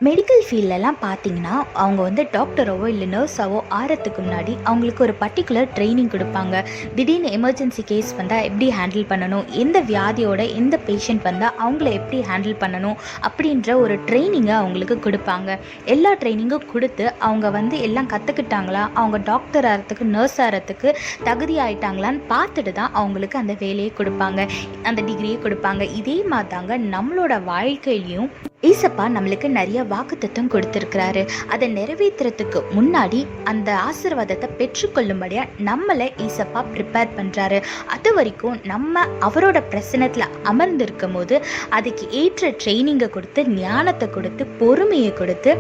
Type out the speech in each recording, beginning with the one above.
Medical ஃபீல்டெல்லாம் பார்த்தீங்கன்னா அவங்க வந்து டாக்டராவோ இல்லை நர்ஸாவோ ஆகிறதுக்கு முன்னாடி அவங்களுக்கு ஒரு பர்டிகுலர் ட்ரைனிங் கொடுப்பாங்க. திடீர்னு எமர்ஜென்சி கேஸ் வந்தால் எப்படி ஹேண்டில் பண்ணணும், எந்த வியாதியோட எந்த பேஷண்ட் வந்தால் அவங்கள எப்படி ஹேண்டில் பண்ணணும் அப்படின்ற ஒரு ட்ரைனிங்கை அவங்களுக்கு கொடுப்பாங்க. எல்லா ட்ரைனிங்கும் கொடுத்து அவங்க வந்து எல்லாம் கற்றுக்கிட்டாங்களா, அவங்க டாக்டர் ஆகிறதுக்கு நர்ஸ் ஆகிறதுக்கு தகுதி ஆகிட்டாங்களான்னு பார்த்துட்டு தான் அவங்களுக்கு அந்த வேலையை கொடுப்பாங்க, அந்த டிகிரியை கொடுப்பாங்க. இதே மாதிரி தாங்க நம்மளோட வாழ்க்கையிலையும் ஈசப்பா நம்மளுக்கு நிறைய வாக்குத்தத்தம் கொடுத்துருக்கிறாரு. அதை நிறைவேற்றுறதுக்கு முன்னாடி அந்த ஆசீர்வாதத்தை பெற்றுக்கொள்ளும்படியா நம்மளை ஈசப்பா ப்ரிப்பேர் பண்ணுறாரு. அது வரைக்கும் நம்ம அவரோட பிரசனத்தில் அமர்ந்திருக்கும் போது அதுக்கு ஏற்ற ட்ரைனிங்கை கொடுத்து, ஞானத்தை கொடுத்து, பொறுமையை கொடுத்து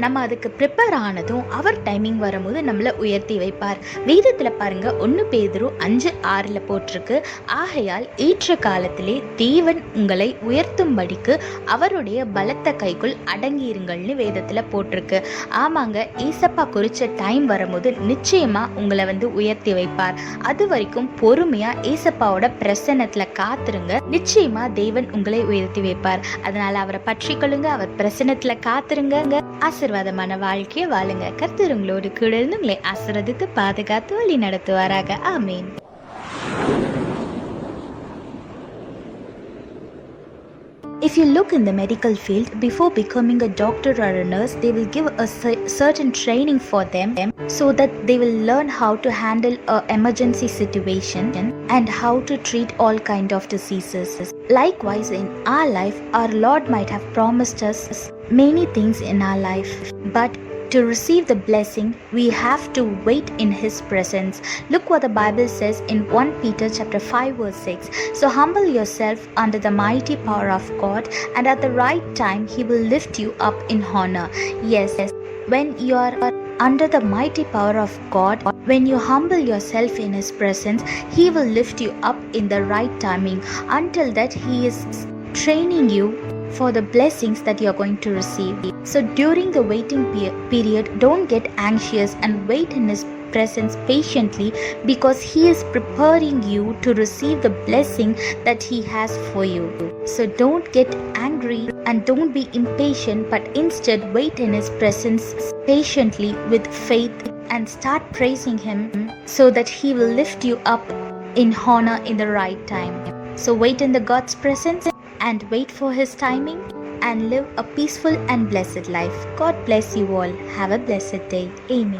நம்ம அதுக்கு ப்ரிப்பேர் ஆனதும் அவர் டைமிங் வரும்போது நம்மளை உயர்த்தி வைப்பார். வேதத்தில் பாருங்க, 1 பேதுரு 5:6 போட்டிருக்கு, ஆகையால் ஏற்ற காலத்திலே தேவன் உங்களை உயர்த்தும்படிக்கு அவருடைய பலத்த கைக்குள் அடங்கியிருங்கள்னு வேதத்தில் போட்டிருக்கு. ஆமாங்க, ஏசப்பா குறித்த டைம் வரும்போது நிச்சயமா உங்களை வந்து உயர்த்தி வைப்பார். அது வரைக்கும் பொறுமையா ஏசப்பாவோட பிரசன்னத்தில் காத்துருங்க, நிச்சயமா தேவன் உங்களை உயர்த்தி வைப்பார். அதனால அவரை பற்றிக்கொள்ளுங்க, அவர் பிரசன்னத்தில் காத்துருங்க, ஆசீர்வாதமான வாழ்க்கையை வாழுங்க. கர்த்தர் உங்களோடு கூட இருந்து உங்களை ஆசீர்வதித்து பாதுகாத்து வழி நடத்துவாராக. ஆமீன். If you look in the medical field, before becoming a doctor or a nurse, they will give a certain training for them so that they will learn how to handle an emergency situation and how to treat all kind of diseases. Likewise, in our life, our Lord might have promised us many things in our life, but to receive the blessing, we have to wait in His presence. Look what the Bible says in 1 Peter chapter 5 verse 6. So humble yourself under the mighty power of God, and at the right time He will lift you up in honor. Yes, when you are under the mighty power of God, when you humble yourself in His presence, He will lift you up in the right timing. Until that, He is training you for the blessings that you are going to receive. So during the waiting period, don't get anxious and wait in His presence patiently, because He is preparing you to receive the blessing that He has for you. So don't get angry and don't be impatient, but instead wait in His presence patiently with faith and start praising Him so that He will lift you up in honor in the right time. So wait in the God's presence and wait for His timing and live a peaceful and blessed life. God bless you all. Have a blessed day. Amen.